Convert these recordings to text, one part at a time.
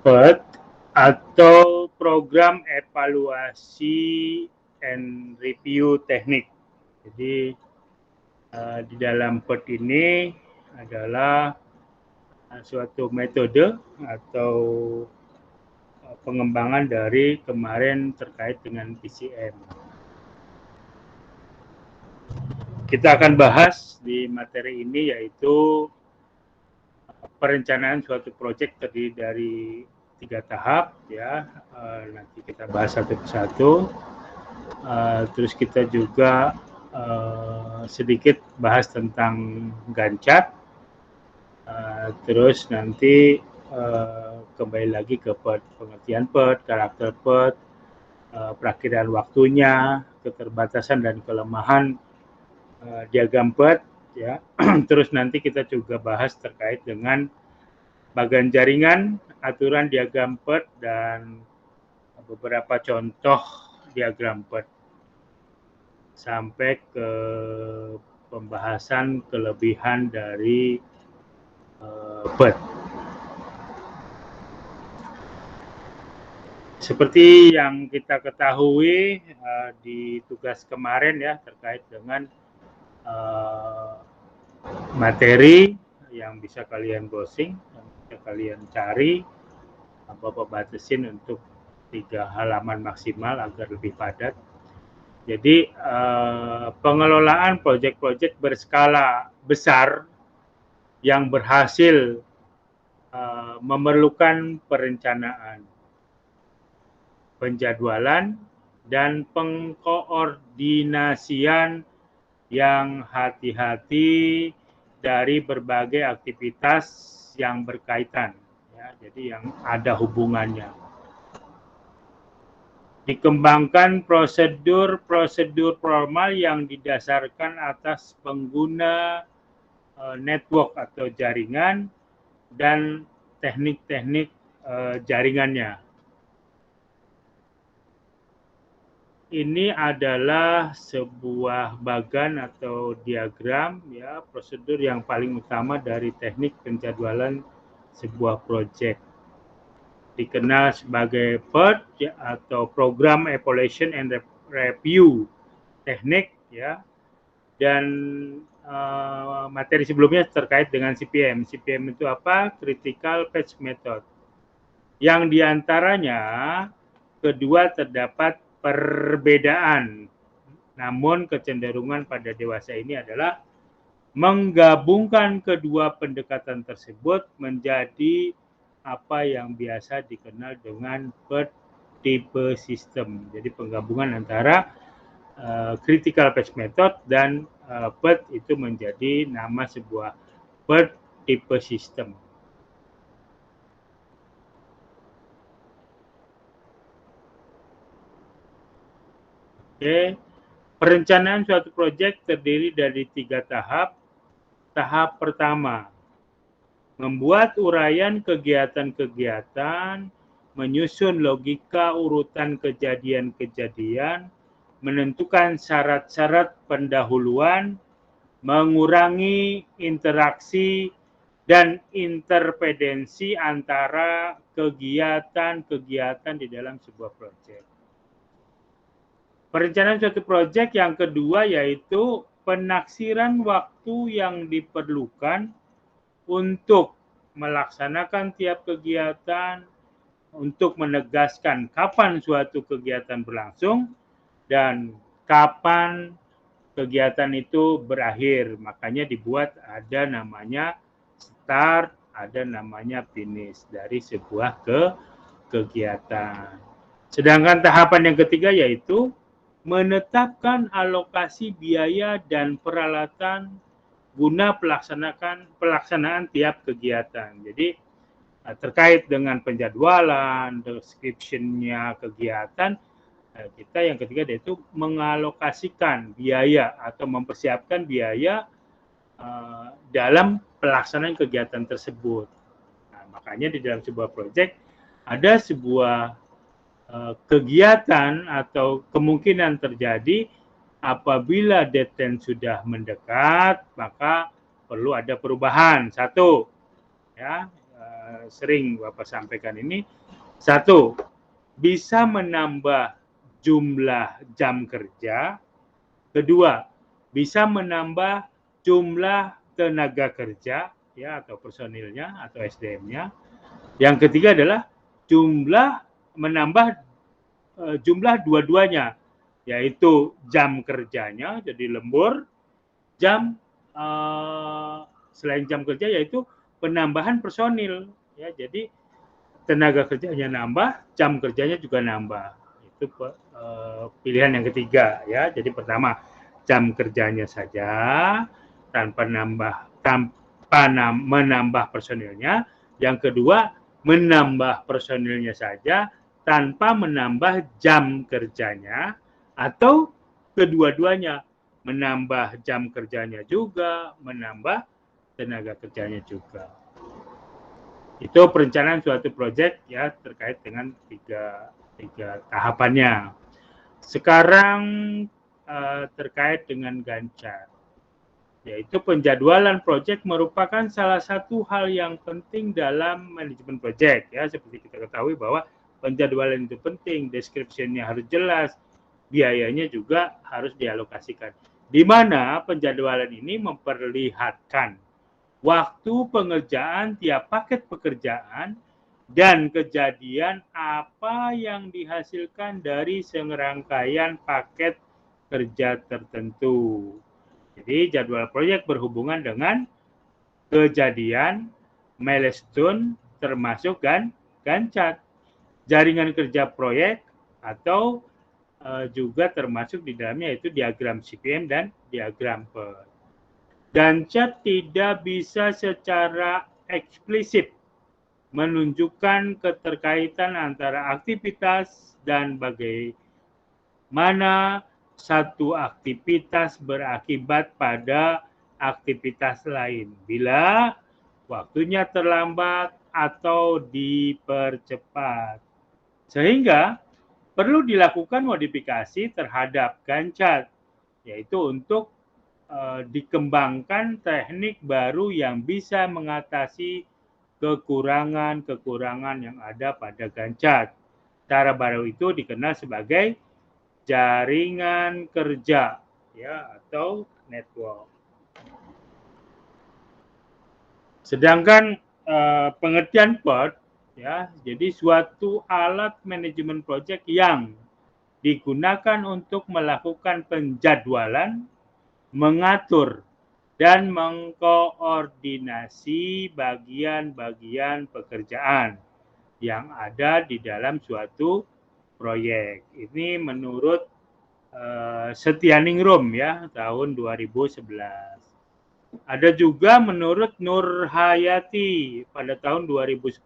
PET atau program evaluasi and review teknik. Jadi di dalam PET ini adalah suatu metode atau pengembangan dari kemarin terkait dengan PCM. Kita akan bahas di materi ini yaitu perencanaan suatu proyek terdiri dari 3 tahap ya. Nanti kita bahas satu persatu. Terus kita juga sedikit bahas tentang Gantt. Terus nanti kembali lagi ke PET, pengertian PET, karakter PET, perakhiran waktunya, keterbatasan dan kelemahan diagram PET ya. Terus nanti kita juga bahas terkait dengan bagan jaringan, aturan diagram PET dan beberapa contoh diagram PET sampai ke pembahasan kelebihan dari PET. Seperti yang kita ketahui di tugas kemarin ya terkait dengan materi yang bisa kalian browsing, yang bisa kalian cari, Bapak batasin untuk 3 halaman maksimal agar lebih padat. Jadi pengelolaan proyek-proyek berskala besar yang berhasil memerlukan perencanaan, penjadwalan, dan pengkoordinasian yang hati-hati dari berbagai aktivitas yang berkaitan, ya, jadi yang ada hubungannya. Dikembangkan prosedur-prosedur formal yang didasarkan atas pengguna network atau jaringan dan teknik-teknik jaringannya. Ini adalah sebuah bagan atau diagram ya, prosedur yang paling utama dari teknik penjadwalan sebuah proyek. Dikenal sebagai PET ya, atau Program Evaluation and Review Teknik ya. Dan materi sebelumnya terkait dengan CPM. CPM itu apa? Critical Path Method. Yang diantaranya kedua terdapat perbedaan, namun kecenderungan pada dewasa ini adalah menggabungkan kedua pendekatan tersebut menjadi apa yang biasa dikenal dengan PET tipe sistem. Jadi penggabungan antara critical path method dan PET itu menjadi nama sebuah PET tipe sistem. Oke, perencanaan suatu proyek terdiri dari 3 tahap. Tahap pertama, membuat uraian kegiatan-kegiatan, menyusun logika urutan kejadian-kejadian, menentukan syarat-syarat pendahuluan, mengurangi interaksi dan interdependensi antara kegiatan-kegiatan di dalam sebuah proyek. Perencanaan suatu proyek yang kedua yaitu penaksiran waktu yang diperlukan untuk melaksanakan tiap kegiatan, untuk menegaskan kapan suatu kegiatan berlangsung dan kapan kegiatan itu berakhir. Makanya dibuat ada namanya start, ada namanya finish dari sebuah kegiatan. Sedangkan tahapan yang ketiga yaitu menetapkan alokasi biaya dan peralatan guna pelaksanaan tiap kegiatan. Jadi terkait dengan penjadwalan, description-nya kegiatan, kita yang ketiga yaitu mengalokasikan biaya atau mempersiapkan biaya dalam pelaksanaan kegiatan tersebut. Nah, makanya di dalam sebuah proyek ada sebuah kegiatan atau kemungkinan terjadi apabila deadline sudah mendekat, maka perlu ada perubahan. Satu, ya, sering Bapak sampaikan ini, satu, bisa menambah jumlah jam kerja. Kedua, bisa menambah jumlah tenaga kerja ya atau personilnya atau SDM-nya. Yang ketiga adalah menambah jumlah dua-duanya, yaitu jam kerjanya jadi lembur, selain jam kerja yaitu penambahan personil ya, jadi tenaga kerjanya nambah, jam kerjanya juga nambah. Itu pilihan yang ketiga ya. Jadi pertama, jam kerjanya saja tanpa menambah personilnya. Yang kedua, menambah personilnya saja tanpa menambah jam kerjanya, atau kedua-duanya, menambah jam kerjanya juga, menambah tenaga kerjanya juga. Itu perencanaan suatu proyek ya terkait dengan tiga tahapannya. Sekarang terkait dengan Gantt chart, yaitu penjadwalan proyek merupakan salah satu hal yang penting dalam manajemen proyek ya. Seperti kita ketahui bahwa penjadwalan itu penting, deskripsinya harus jelas, biayanya juga harus dialokasikan. Di mana penjadwalan ini memperlihatkan waktu pengerjaan tiap paket pekerjaan dan kejadian apa yang dihasilkan dari serangkaian paket kerja tertentu. Jadi jadwal proyek berhubungan dengan kejadian, milestone, termasuk Gantt chart, jaringan kerja proyek, atau juga termasuk di dalamnya yaitu diagram CPM dan diagram PERT. Gantt chart tidak bisa secara eksplisit menunjukkan keterkaitan antara aktivitas dan bagaimana satu aktivitas berakibat pada aktivitas lain bila waktunya terlambat atau dipercepat. Sehingga perlu dilakukan modifikasi terhadap Gantt chart, yaitu untuk dikembangkan teknik baru yang bisa mengatasi kekurangan-kekurangan yang ada pada Gantt chart. Cara baru itu dikenal sebagai jaringan kerja ya atau network. Sedangkan pengertian PERT ya, jadi suatu alat manajemen proyek yang digunakan untuk melakukan penjadwalan, mengatur dan mengkoordinasi bagian-bagian pekerjaan yang ada di dalam suatu proyek. Ini menurut Setyaningrum ya tahun 2011. Ada juga menurut Nurhayati pada tahun 2010.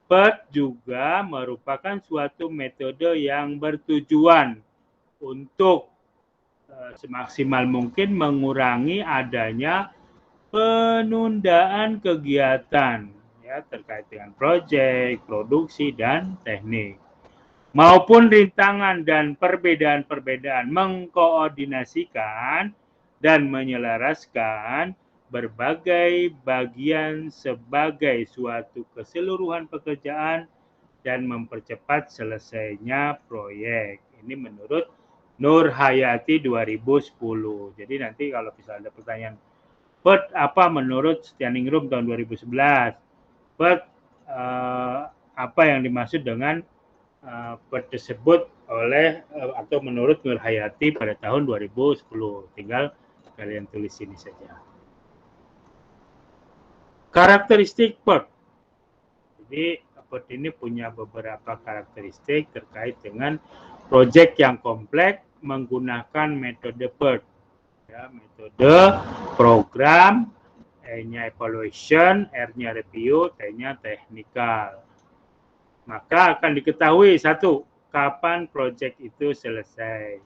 PERT juga merupakan suatu metode yang bertujuan untuk semaksimal mungkin mengurangi adanya penundaan kegiatan ya terkait dengan proyek, produksi dan teknik maupun rintangan dan perbedaan-perbedaan, mengkoordinasikan dan menyelaraskan berbagai bagian sebagai suatu keseluruhan pekerjaan dan mempercepat selesainya proyek. Ini menurut Nurhayati 2010. Jadi nanti kalau misalnya ada pertanyaan, PERT apa menurut Setyaningrum tahun 2011? PERT apa yang dimaksud dengan PERT tersebut oleh atau menurut Nurhayati pada tahun 2010. Tinggal kalian tulis ini saja. Karakteristik PERT. Jadi PERT ini punya beberapa karakteristik terkait dengan proyek yang kompleks menggunakan metode PERT. Ya, metode program, E-nya evaluation, R-nya review, T-nya technical. Maka akan diketahui satu, kapan proyek itu selesai.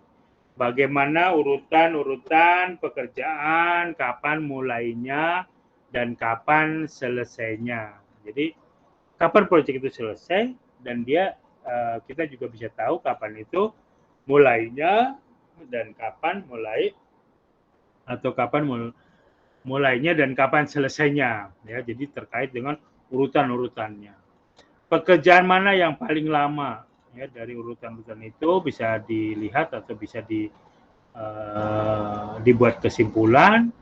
Bagaimana urutan-urutan pekerjaan, kapan mulainya dan kapan selesainya. Jadi kapan proyek itu selesai dan kita juga bisa tahu kapan itu mulainya dan kapan mulai atau kapan mulainya dan kapan selesainya, ya. Jadi terkait dengan urutan-urutannya. Pekerjaan mana yang paling lama, ya, dari urutan-urutan itu bisa dilihat atau bisa dibuat kesimpulan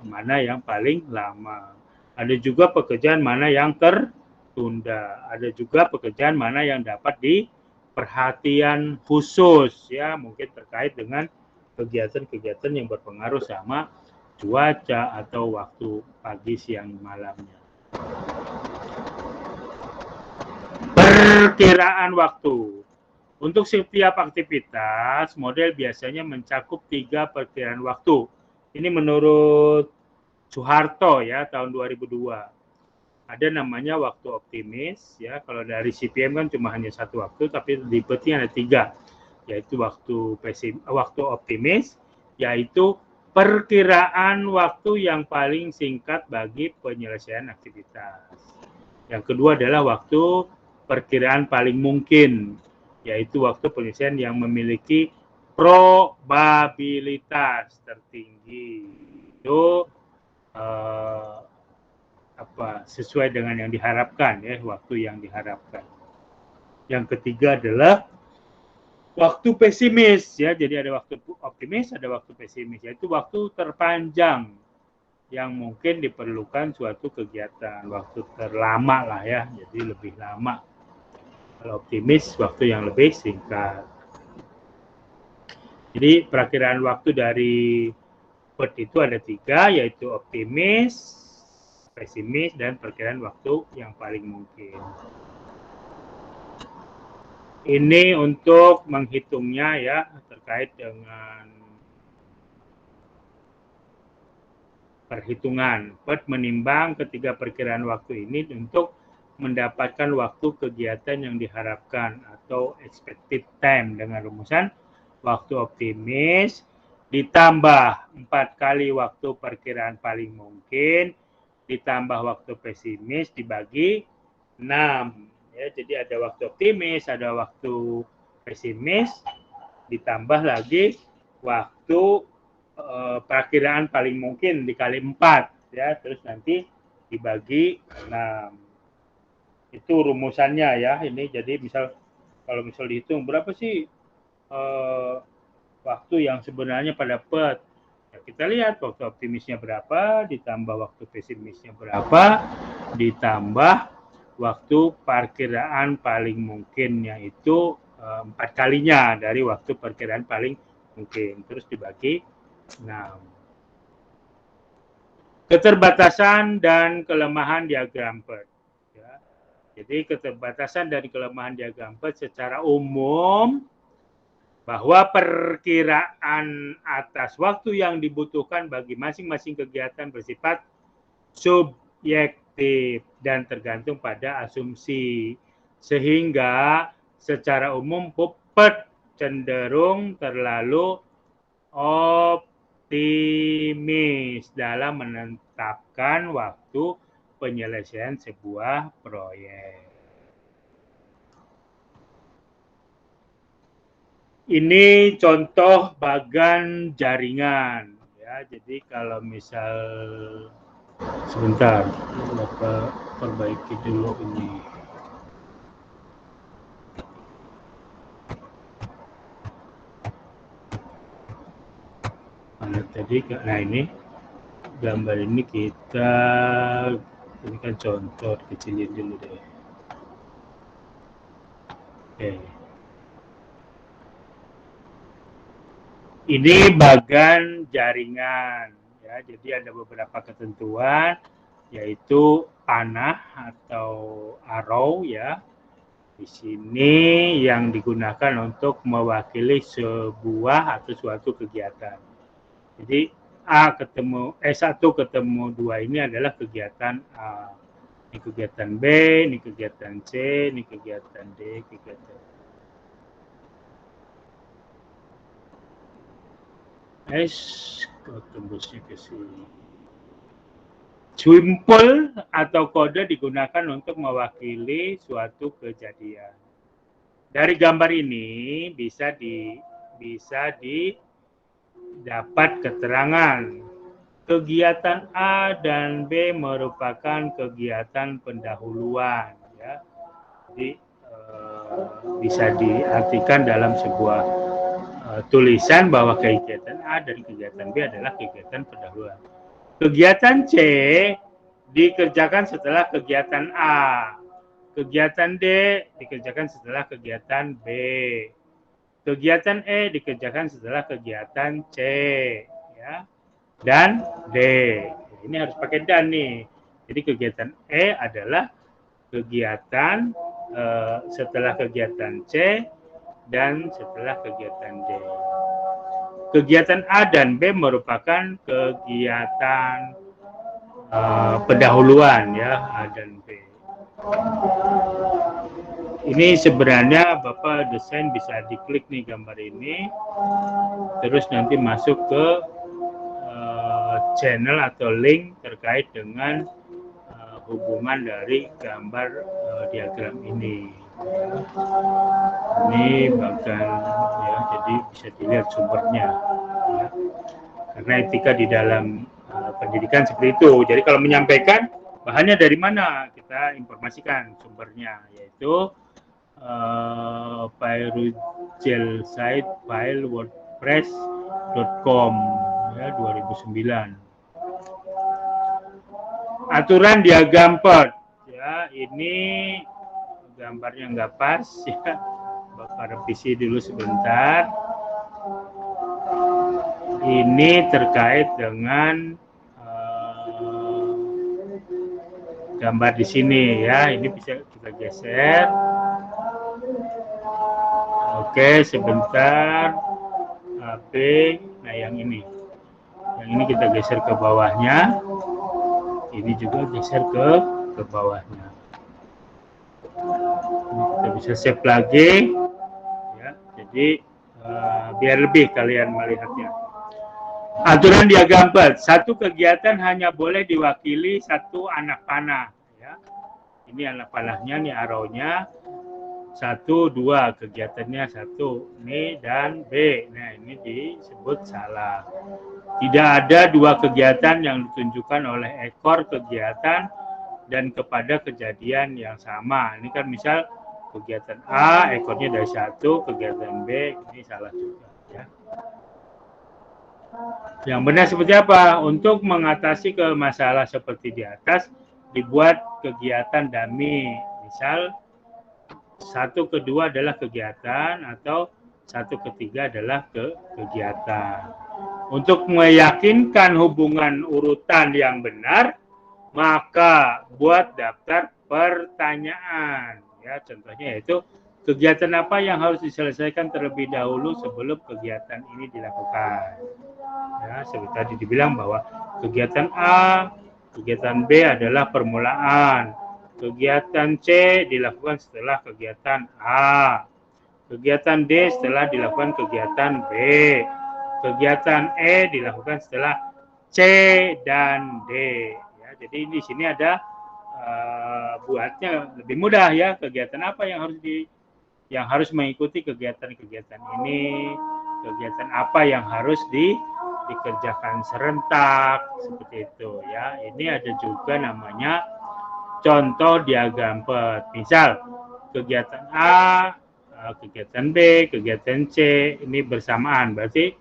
mana yang paling lama. Ada juga pekerjaan mana yang tertunda. Ada juga pekerjaan mana yang dapat diperhatian khusus, ya, mungkin terkait dengan kegiatan-kegiatan yang berpengaruh sama cuaca atau waktu pagi, siang, malamnya. Perkiraan waktu. Untuk setiap aktivitas, model biasanya mencakup 3 perkiraan waktu. Ini menurut Soeharto, ya, tahun 2002. Ada namanya waktu optimis, ya. Kalau dari CPM kan cuma hanya satu waktu, tapi di PETI ada 3, yaitu waktu optimis, yaitu perkiraan waktu yang paling singkat bagi penyelesaian aktivitas. Yang kedua adalah waktu perkiraan paling mungkin, yaitu waktu penyelesaian yang memiliki probabilitas tertinggi. Itu sesuai dengan yang diharapkan, ya, waktu yang diharapkan. Yang ketiga adalah waktu pesimis, ya. Jadi ada waktu optimis, ada waktu pesimis, yaitu waktu terpanjang yang mungkin diperlukan suatu kegiatan, waktu terlama lah, ya, jadi lebih lama. Kalau optimis, waktu yang lebih singkat. Jadi perakiraan waktu dari PERT itu ada 3, yaitu optimis, pesimis, dan perkiraan waktu yang paling mungkin. Ini untuk menghitungnya, ya, terkait dengan perhitungan. PERT menimbang ketiga perkiraan waktu ini untuk mendapatkan waktu kegiatan yang diharapkan atau expected time dengan rumusan waktu optimis ditambah 4 kali waktu perkiraan paling mungkin ditambah waktu pesimis dibagi 6. Ya, jadi ada waktu optimis, ada waktu pesimis, ditambah lagi waktu perakiraan paling mungkin dikali 4, ya, terus nanti dibagi 6. Itu rumusannya, ya. Ini jadi kalau misal dihitung berapa sih waktu yang sebenarnya pada PERT. Ya, kita lihat waktu optimisnya berapa, ditambah waktu pesimisnya berapa, ditambah waktu perkiraan paling mungkinnya itu 4 kalinya dari waktu perkiraan paling mungkin, terus dibagi 6. Keterbatasan dan kelemahan diagram PERT. Ya. Jadi keterbatasan dan kelemahan diagram PERT secara umum bahwa perkiraan atas waktu yang dibutuhkan bagi masing-masing kegiatan bersifat subjektif dan tergantung pada asumsi. Sehingga secara umum PERT cenderung terlalu optimis dalam menetapkan waktu penyelesaian sebuah proyek. Ini contoh bagan jaringan, ya. Jadi kalau misal sebentar, Bapak perbaiki dulu ini. Mana tadi? Nah, ini gambar ini ini kan contoh, kecilin dulu deh. Oke. Ini bagan jaringan, ya. Jadi ada beberapa ketentuan, yaitu panah atau arrow, ya. Di sini yang digunakan untuk mewakili sebuah atau suatu kegiatan. Jadi S1 ketemu 2 ini adalah kegiatan A. Ini kegiatan B, ini kegiatan C, ini kegiatan D, kegiatan S, tembusnya ke sini. Simbol atau kode digunakan untuk mewakili suatu kejadian. Dari gambar ini bisa didapat keterangan kegiatan A dan B merupakan kegiatan pendahuluan, ya. Jadi bisa diartikan dalam sebuah tulisan bahwa kegiatan A dan kegiatan B adalah kegiatan pendahuluan. Kegiatan C dikerjakan setelah kegiatan A. Kegiatan D dikerjakan setelah kegiatan B. Kegiatan E dikerjakan setelah kegiatan C, ya. Dan D. Ini harus pakai dan nih. Jadi kegiatan E adalah kegiatan setelah kegiatan C dan setelah kegiatan D. Kegiatan A dan B merupakan kegiatan pendahuluan, ya, A dan B. Ini sebenarnya Bapak desain bisa diklik nih gambar ini, terus nanti masuk ke channel atau link terkait dengan hubungan dari gambar diagram ini. Ini bahkan, ya, jadi bisa dilihat sumbernya, ya. Karena etika di dalam pendidikan seperti itu. Jadi kalau menyampaikan bahannya dari mana, kita informasikan sumbernya, yaitu Pyrogel site file wordpress.com, ya, 2009. Aturan diagram PERT, ya, ini gambarnya nggak pas, ya. Bapak revisi dulu sebentar. Ini terkait dengan gambar di sini, ya. Ini bisa kita geser. Oke, sebentar. HP, nah yang ini kita geser ke bawahnya. Ini juga geser ke bawahnya. Kita bisa save lagi, ya. Jadi biar lebih kalian melihatnya. Aturan diagram PERT, satu kegiatan hanya boleh diwakili satu anak panah, ya. Ini anak panahnya, nih arrow-nya. 1, 2, kegiatannya 1, ini dan B. Nah, ini disebut salah. Tidak ada dua kegiatan yang ditunjukkan oleh ekor kegiatan dan kepada kejadian yang sama. Ini kan misal kegiatan A, ekornya dari 1, kegiatan B, ini salah juga, ya. Yang benar seperti apa? Untuk mengatasi ke masalah seperti di atas, dibuat kegiatan dummy. Misal 1 ke 2 adalah kegiatan atau 1 ke 3 adalah kegiatan. Untuk meyakinkan hubungan urutan yang benar, maka buat daftar pertanyaan. Ya, contohnya yaitu kegiatan apa yang harus diselesaikan terlebih dahulu sebelum kegiatan ini dilakukan. Ya, seperti tadi dibilang bahwa kegiatan A, kegiatan B adalah permulaan. Kegiatan C dilakukan setelah kegiatan A. Kegiatan D setelah dilakukan kegiatan B. Kegiatan E dilakukan setelah C dan D. Ya, jadi di sini ada buatnya lebih mudah, ya. Kegiatan apa yang harus mengikuti kegiatan-kegiatan ini? Kegiatan apa yang harus dikerjakan serentak, seperti itu, ya. Ini ada juga namanya contoh diagram PERT. Misal kegiatan A, kegiatan B, kegiatan C ini bersamaan, berarti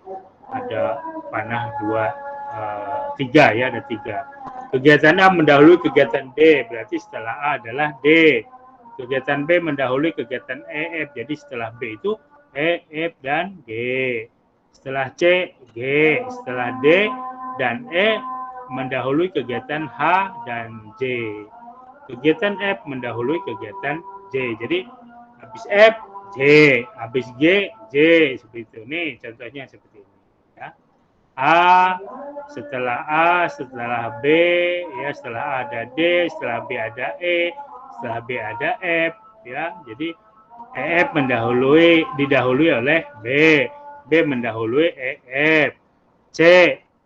ada panah 2, 3, ya, ada 3. Kegiatan A mendahului kegiatan D, berarti setelah A adalah D. Kegiatan B mendahului kegiatan E, F, jadi setelah B itu E, F, dan G. Setelah C, G. Setelah D dan E mendahului kegiatan H dan J. Kegiatan F mendahului kegiatan J. Jadi habis F, J, habis G, J, seperti itu. Nih contohnya seperti ini, ya. Setelah B, ya, setelah A ada D, setelah B ada E, setelah B ada F, ya. Jadi EF didahului oleh B, B mendahului EF, C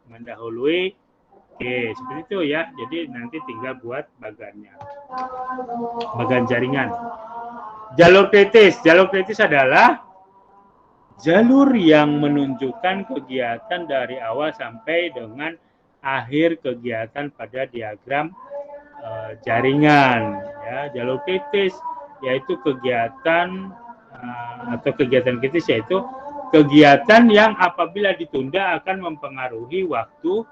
mendahului Oke, seperti itu, ya. Jadi nanti tinggal buat bagannya. Bagan jaringan. Jalur kritis. Jalur kritis adalah jalur yang menunjukkan kegiatan dari awal sampai dengan akhir kegiatan pada diagram jaringan. Ya, jalur kritis yaitu kegiatan atau kegiatan kritis yaitu kegiatan yang apabila ditunda akan mempengaruhi waktu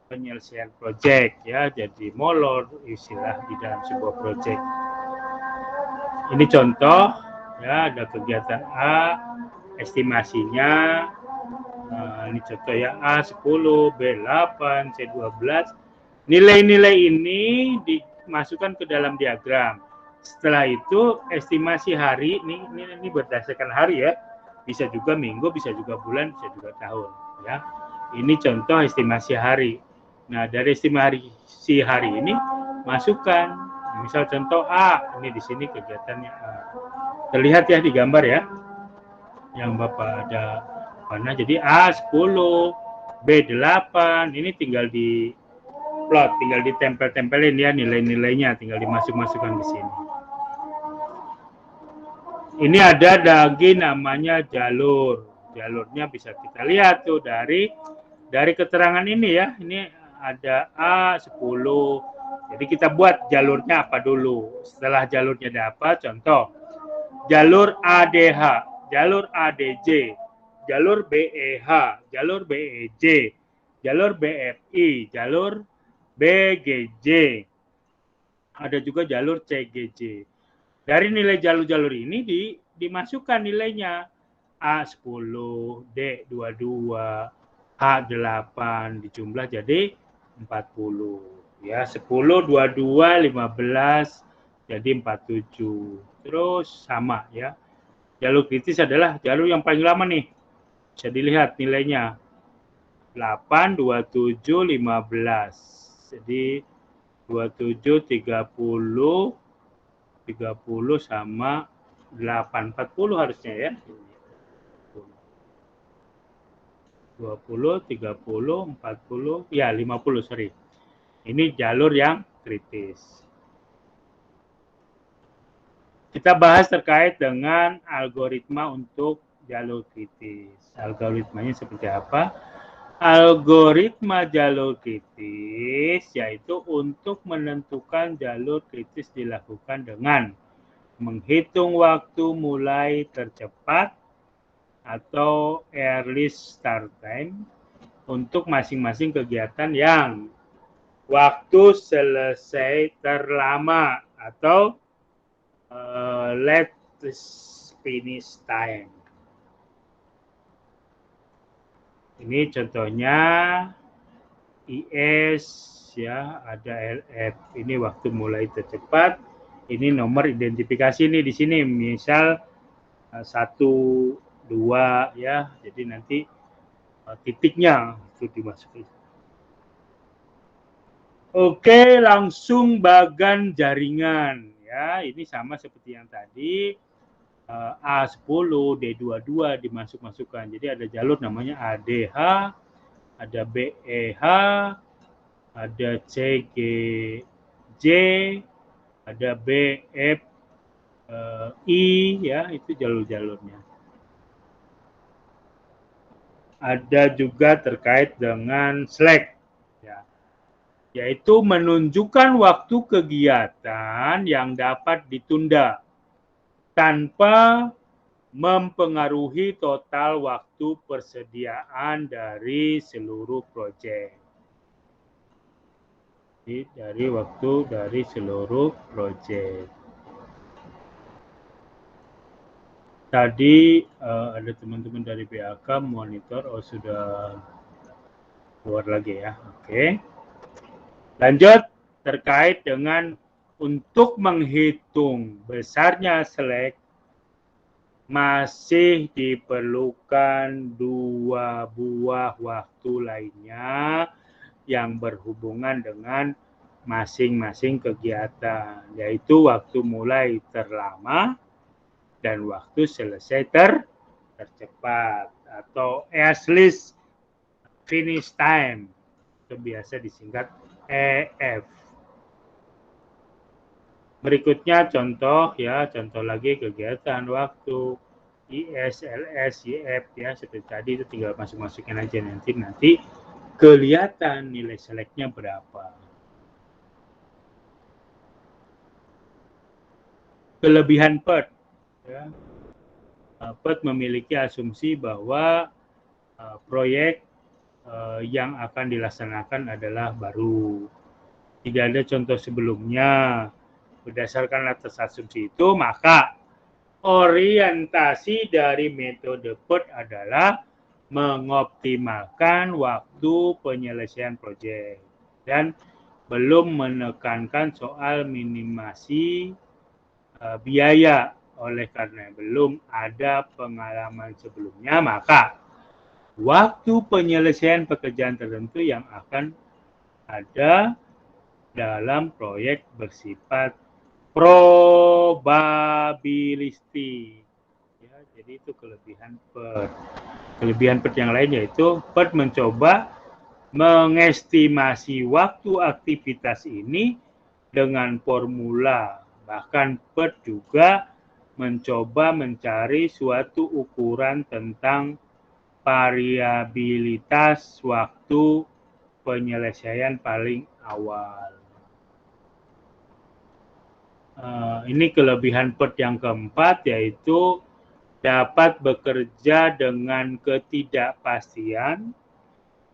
penyelesaian proyek, ya, jadi molor istilah di dalam sebuah proyek. Ini contoh, ya, ada kegiatan A, estimasinya, ini contoh ya, A10, B8, C12. Nilai-nilai ini dimasukkan ke dalam diagram. Setelah itu estimasi hari, ini berdasarkan hari ya, bisa juga minggu, bisa juga bulan, bisa juga tahun, ya. Ini contoh estimasi hari. Nah, dari estimasi hari ini masukkan, misal contoh A, ini di sini kegiatannya A. Terlihat ya di gambar ya, yang Bapak ada mana. Jadi A10, B8, ini tinggal di plot, tinggal ditempel-tempelin ya nilai-nilainya, tinggal dimasuk-masukkan ke sini. Ini ada lagi namanya jalur. Jalurnya bisa kita lihat tuh dari keterangan ini ya. Ini ada A10. Jadi kita buat jalurnya apa dulu. Setelah jalurnya dapat, contoh jalur ADH, jalur ADJ, jalur BEH, jalur BEJ, jalur BFI, jalur BGJ. Ada juga jalur CGJ. Dari nilai jalur-jalur ini dimasukkan nilainya. A10, D22, H8 dijumlah jadi 40. Ya, 10, 22, 15 jadi 47. Terus sama ya. Jalur kritis adalah jalur yang paling lama nih. Bisa dilihat nilainya. 8, 27, 15. Jadi 27, 30 sama 8, 40 harusnya ya. 20, 30, 40, ya 50, sorry. Ini jalur yang kritis. Kita bahas terkait dengan algoritma untuk jalur kritis. Algoritmanya seperti apa? Algoritma jalur kritis yaitu untuk menentukan jalur kritis dilakukan dengan menghitung waktu mulai tercepat atau earliest start time untuk masing-masing kegiatan yang waktu selesai terlama atau latest finish time. Ini contohnya IS ya, ada LF. Ini waktu mulai tercepat. Ini nomor identifikasi nih di sini. Misal 1, 2 ya. Jadi nanti titiknya itu dimasukin. Oke, langsung bagan jaringan ya. Ini sama seperti yang tadi. A10, D22 dimasuk-masukkan. Jadi ada jalur namanya ADH, ada BEH, ada CGJ, ada BFI ya, itu jalur-jalurnya. Ada juga terkait dengan slack ya, yaitu menunjukkan waktu kegiatan yang dapat ditunda tanpa mempengaruhi total waktu persediaan dari seluruh proyek. Dari waktu dari seluruh proyek. Tadi ada teman-teman dari BAK monitor, sudah keluar lagi ya. Oke. Lanjut terkait dengan untuk menghitung besarnya slack masih diperlukan 2 buah waktu lainnya yang berhubungan dengan masing-masing kegiatan, yaitu waktu mulai terlama dan waktu selesai tercepat atau earliest finish time, itu biasa disingkat EF. Berikutnya contoh ya, contoh lagi kegiatan waktu IS, LS, YF ya, seperti tadi itu tinggal masuk-masukin aja nanti kelihatan nilai seleknya berapa. Kelebihan PERT, ya. PERT memiliki asumsi bahwa proyek yang akan dilaksanakan adalah baru. Tidak ada contoh sebelumnya. Berdasarkan atas asumsi itu, maka orientasi dari metode PERT adalah mengoptimalkan waktu penyelesaian proyek dan belum menekankan soal minimasi biaya. Oleh karena belum ada pengalaman sebelumnya, maka waktu penyelesaian pekerjaan tertentu yang akan ada dalam proyek bersifat probabilistik. Ya, jadi itu kelebihan PERT. Kelebihan PERT yang lain yaitu PERT mencoba mengestimasi waktu aktivitas ini dengan formula. Bahkan PERT juga mencoba mencari suatu ukuran tentang variabilitas waktu penyelesaian paling awal. Ini kelebihan PERT yang keempat, yaitu dapat bekerja dengan ketidakpastian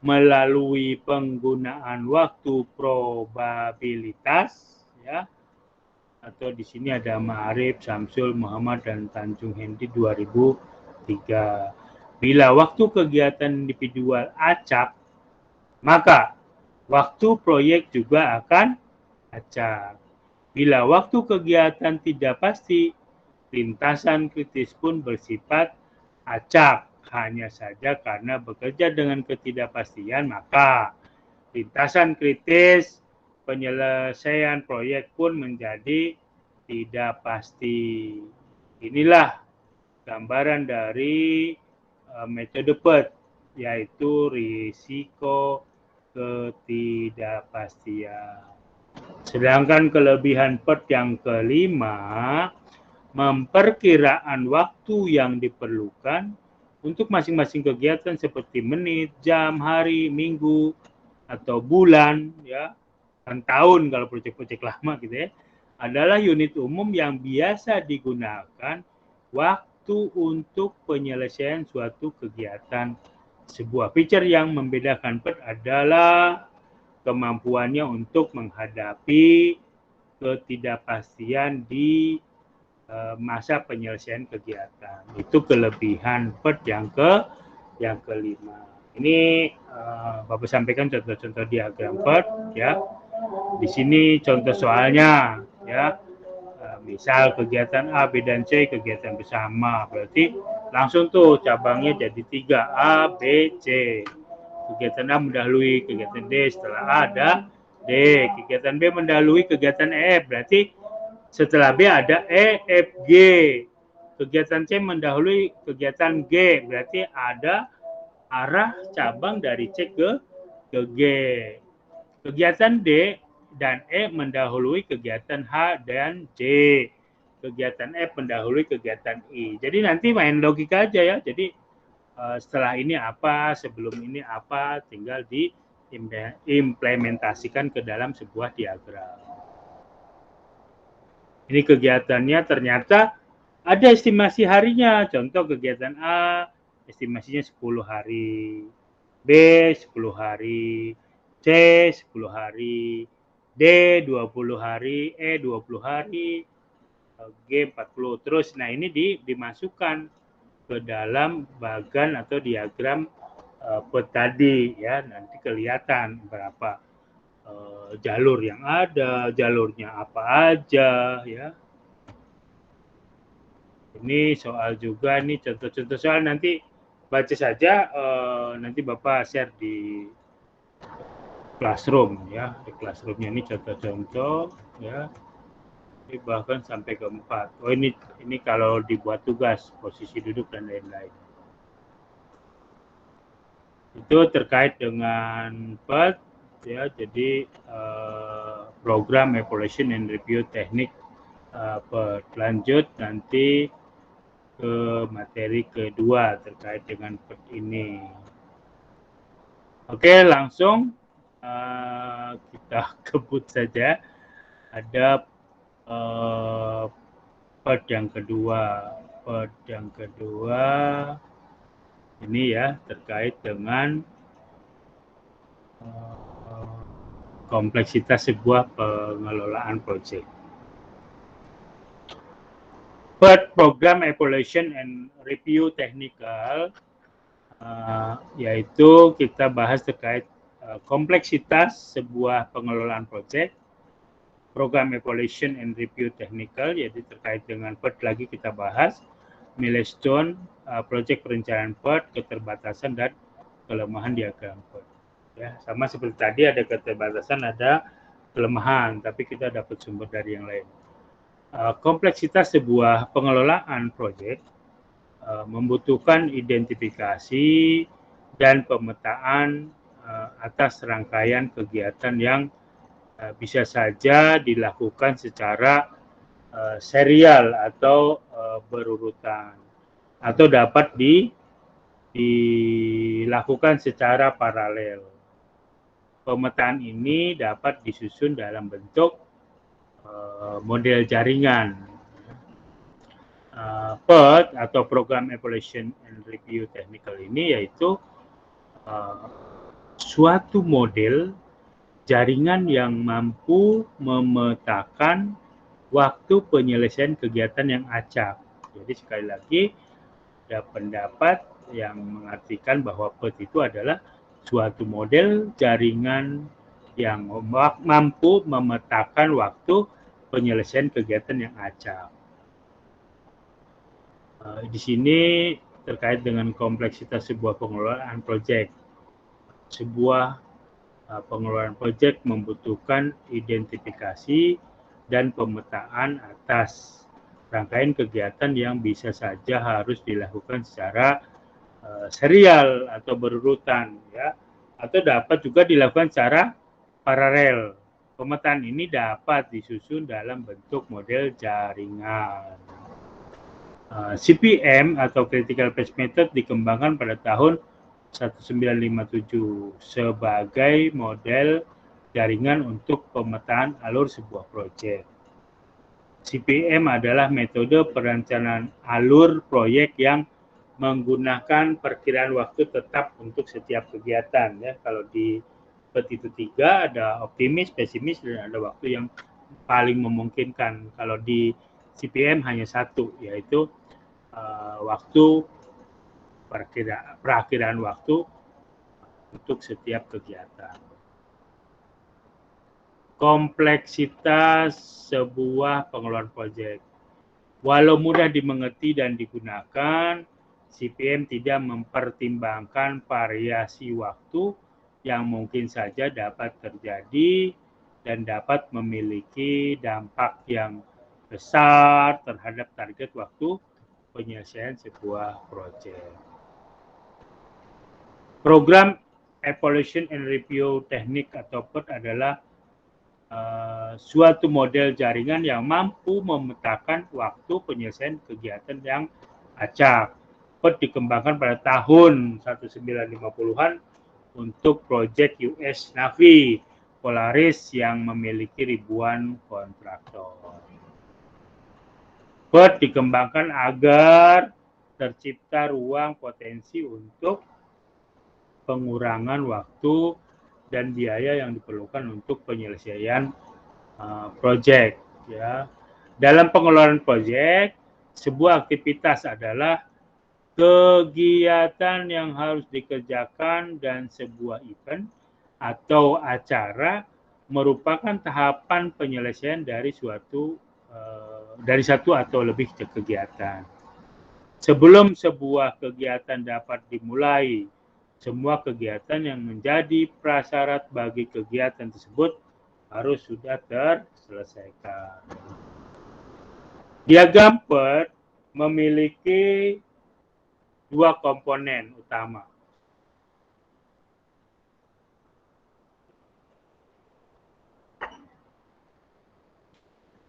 melalui penggunaan waktu probabilitas, ya. Atau di sini ada Ma'arif, Samsul, Muhammad, dan Tanjung Hendi 2003. Bila waktu kegiatan individual acak, maka waktu proyek juga akan acak. Bila waktu kegiatan tidak pasti, lintasan kritis pun bersifat acak. Hanya saja karena bekerja dengan ketidakpastian, maka lintasan kritis penyelesaian proyek pun menjadi tidak pasti. Inilah gambaran dari metode PERT, yaitu risiko ketidakpastian. Sedangkan kelebihan PERT yang kelima, memperkiraan waktu yang diperlukan untuk masing-masing kegiatan seperti menit, jam, hari, minggu, atau bulan, ya, dan tahun kalau proyek-proyek lama gitu ya, adalah unit umum yang biasa digunakan waktu untuk penyelesaian suatu kegiatan. Sebuah feature yang membedakan PERT adalah kemampuannya untuk menghadapi ketidakpastian di masa penyelesaian kegiatan. Itu kelebihan PERT yang kelima. Ini Bapak sampaikan contoh-contoh diagram PERT, ya. Di sini contoh soalnya, ya. Misal kegiatan A, B, dan C kegiatan bersama, berarti langsung tuh cabangnya jadi 3, A, B, C. Kegiatan A mendahului kegiatan D, setelah A ada D. Kegiatan B mendahului kegiatan E, berarti setelah B ada E, F, G. Kegiatan C mendahului kegiatan G, berarti ada arah cabang dari C ke G. Kegiatan D dan E mendahului kegiatan H dan J. Kegiatan F mendahului kegiatan I. Jadi nanti main logika aja ya. Jadi setelah ini apa, sebelum ini apa, tinggal diimplementasikan ke dalam sebuah diagram. Ini kegiatannya ternyata ada estimasi harinya. Contoh kegiatan A, estimasinya 10 hari. B, 10 hari. C, 10 hari. D, 20 hari. E, 20 hari. G, 40. Terus, nah ini dimasukkan ke dalam bagan atau diagram PERT tadi, ya. Nanti kelihatan berapa jalur yang ada, jalurnya apa aja, ya. Ini soal juga, nih contoh-contoh soal, nanti baca saja, nanti Bapak share di Classroom, ya. Di Classroom-nya ini contoh-contoh, ya. Ini bahkan sampai ke 4. Oh, ini kalau dibuat tugas, posisi duduk dan lain-lain. Itu terkait dengan PERT, ya. Jadi program evaluation and review teknik PERT. Lanjut nanti ke materi kedua terkait dengan PERT ini. Oke, langsung kita kebut saja. Ada part yang kedua. Part yang kedua ini ya terkait dengan kompleksitas sebuah pengelolaan proyek. Part Program Evaluation and Review Technical yaitu kita bahas terkait kompleksitas sebuah pengelolaan proyek. Program Evaluation and Review Technical, yaitu terkait dengan PERT lagi kita bahas, milestone, project perencanaan PERT, keterbatasan dan kelemahan diagram PERT. Ya, sama seperti tadi ada keterbatasan, ada kelemahan, tapi kita dapat sumber dari yang lain. Kompleksitas sebuah pengelolaan proyek membutuhkan identifikasi dan pemetaan atas rangkaian kegiatan yang bisa saja dilakukan secara serial atau berurutan atau dapat dilakukan secara paralel. Pemetaan ini dapat disusun dalam bentuk model jaringan. PERT atau Program Evaluation and Review Technical ini yaitu suatu model jaringan yang mampu memetakan waktu penyelesaian kegiatan yang acak. Jadi sekali lagi ada pendapat yang mengartikan bahwa PERT itu adalah suatu model jaringan yang mampu memetakan waktu penyelesaian kegiatan yang acak. Di sini terkait dengan kompleksitas sebuah pengelolaan proyek. Sebuah pengelolaan proyek membutuhkan identifikasi dan pemetaan atas rangkaian kegiatan yang bisa saja harus dilakukan secara serial atau berurutan, ya, atau dapat juga dilakukan secara paralel. Pemetaan ini dapat disusun dalam bentuk model jaringan. CPM atau Critical Path Method dikembangkan pada tahun 1957 sebagai model jaringan untuk pemetaan alur sebuah proyek. CPM adalah metode perencanaan alur proyek yang menggunakan perkiraan waktu tetap untuk setiap kegiatan. Ya, kalau di PERT itu 3, ada optimis, pesimis, dan ada waktu yang paling memungkinkan. Kalau di CPM hanya satu, yaitu waktu perakhiran waktu untuk setiap kegiatan. Kompleksitas sebuah pengelolaan proyek. Walau mudah dimengerti dan digunakan, CPM tidak mempertimbangkan variasi waktu yang mungkin saja dapat terjadi dan dapat memiliki dampak yang besar terhadap target waktu penyelesaian sebuah proyek. Program Evaluation and Review Technique atau PERT adalah suatu model jaringan yang mampu memetakan waktu penyelesaian kegiatan yang acak. PERT dikembangkan pada tahun 1950-an untuk proyek US Navy Polaris yang memiliki ribuan kontraktor. PERT dikembangkan agar tercipta ruang potensi untuk pengurangan waktu dan biaya yang diperlukan untuk penyelesaian proyek. Ya. Dalam pengelolaan proyek, sebuah aktivitas adalah kegiatan yang harus dikerjakan dan sebuah event atau acara merupakan tahapan penyelesaian dari satu atau lebih kegiatan. Sebelum sebuah kegiatan dapat dimulai, semua kegiatan yang menjadi prasyarat bagi kegiatan tersebut harus sudah terselesaikan. Diagram PERT memiliki dua komponen utama.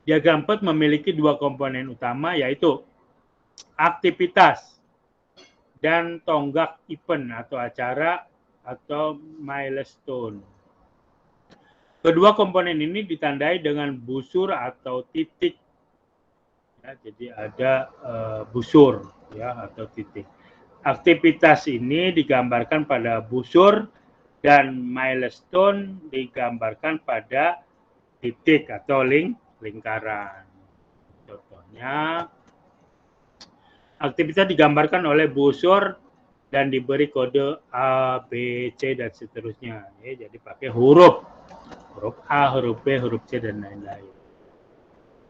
Diagram PERT memiliki dua komponen utama, yaitu aktivitas dan tonggak event atau acara atau milestone. Kedua komponen ini ditandai dengan busur atau titik. Ya, jadi ada busur ya atau titik. Aktivitas ini digambarkan pada busur dan milestone digambarkan pada titik atau lingkaran. Contohnya, aktivitas digambarkan oleh busur dan diberi kode A, B, C, dan seterusnya. Ya, jadi pakai huruf A, huruf B, huruf C, dan lain-lain.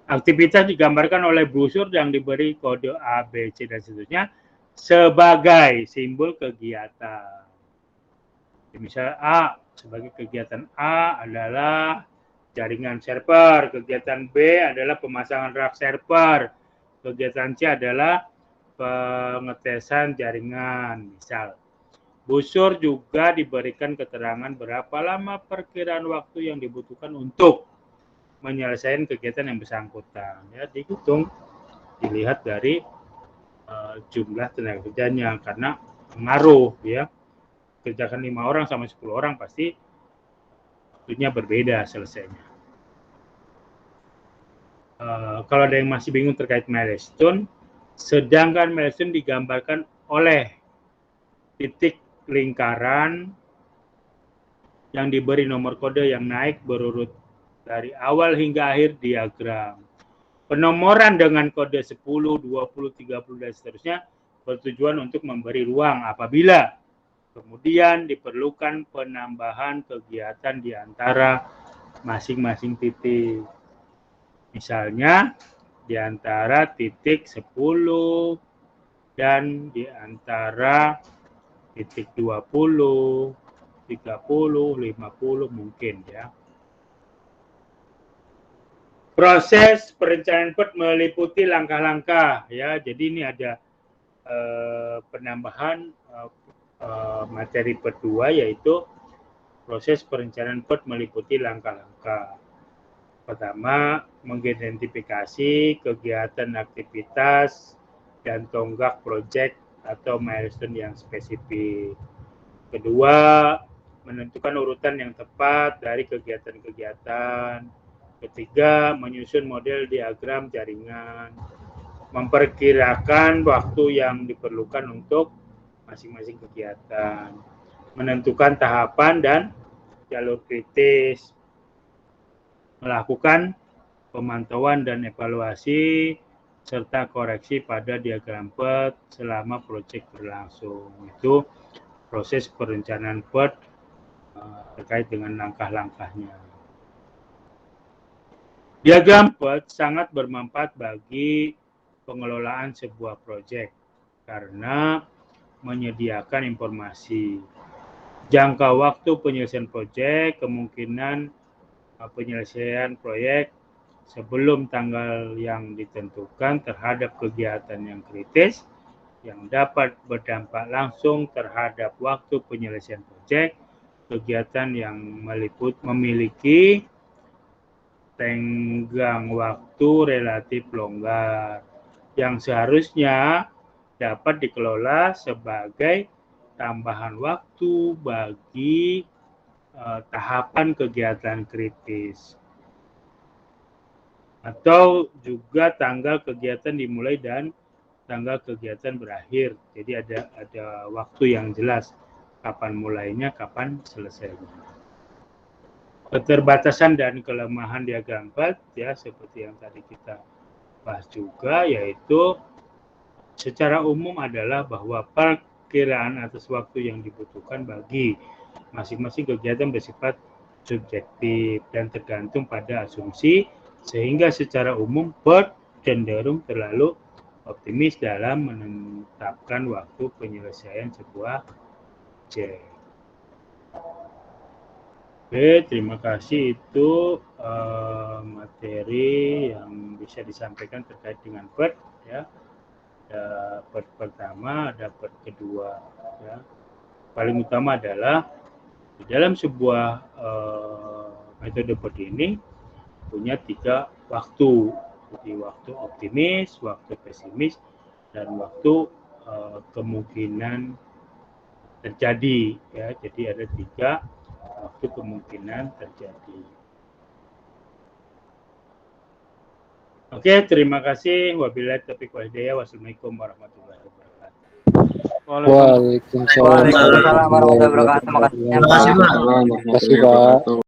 Aktivitas digambarkan oleh busur yang diberi kode A, B, C, dan seterusnya sebagai simbol kegiatan. Misal A, sebagai kegiatan A adalah jaringan server, kegiatan B adalah pemasangan rak server, kegiatan C adalah pengetesan jaringan, misal. Busur juga diberikan keterangan berapa lama perkiraan waktu yang dibutuhkan untuk menyelesaikan kegiatan yang bersangkutan. Ya, dihitung, dilihat dari jumlah tenaga kerjanya karena pengaruh ya. Kerjakan 5 orang sama 10 orang pasti waktunya berbeda selesainya. Kalau ada yang masih bingung terkait milestone, sedangkan milestone digambarkan oleh titik lingkaran yang diberi nomor kode yang naik berurut dari awal hingga akhir diagram. Penomoran dengan kode 10, 20, 30, dan seterusnya bertujuan untuk memberi ruang apabila kemudian diperlukan penambahan kegiatan di antara masing-masing titik. Misalnya di antara titik 10 dan di antara titik 20, 30, 50 mungkin ya. Proses perencanaan PERT meliputi langkah-langkah ya. Jadi ini ada penambahan materi PERT 2 yaitu proses perencanaan PERT meliputi langkah-langkah. Pertama, mengidentifikasi kegiatan aktivitas dan tonggak proyek atau milestone yang spesifik. Kedua, menentukan urutan yang tepat dari kegiatan-kegiatan. Ketiga, menyusun model diagram jaringan. Memperkirakan waktu yang diperlukan untuk masing-masing kegiatan. Menentukan tahapan dan jalur kritis. Melakukan pemantauan dan evaluasi serta koreksi pada diagram PERT selama proyek berlangsung. Itu proses perencanaan PERT terkait dengan langkah-langkahnya. Diagram PERT sangat bermanfaat bagi pengelolaan sebuah proyek karena menyediakan informasi jangka waktu penyelesaian proyek, kemungkinan penyelesaian proyek sebelum tanggal yang ditentukan terhadap kegiatan yang kritis yang dapat berdampak langsung terhadap waktu penyelesaian proyek, kegiatan yang memiliki tenggang waktu relatif longgar yang seharusnya dapat dikelola sebagai tambahan waktu bagi tahapan kegiatan kritis atau juga tanggal kegiatan dimulai dan tanggal kegiatan berakhir. Jadi ada waktu yang jelas kapan mulainya, kapan selesainya. Keterbatasan dan kelemahan diagram PERT ya seperti yang tadi kita bahas juga, yaitu secara umum adalah bahwa perkiraan atas waktu yang dibutuhkan bagi masing-masing kegiatan bersifat subjektif dan tergantung pada asumsi, sehingga secara umum PERT cenderung terlalu optimis dalam menetapkan waktu penyelesaian sebuah proyek. Oke, terima kasih. Itu materi yang bisa disampaikan terkait dengan PERT ya. Ada PERT pertama, ada PERT kedua ya. Paling utama adalah di dalam sebuah metode PERT ini punya 3 waktu. Jadi waktu optimis, waktu pesimis, dan waktu kemungkinan terjadi ya. Jadi ada 3 waktu kemungkinan terjadi. Oke, terima kasih. Wabillahi taufiq wal hidayah. Wassalamualaikum warahmatullahi wabarakatuh. Waalaikumsalam warahmatullahi wabarakatuh. Terima kasih, Pak.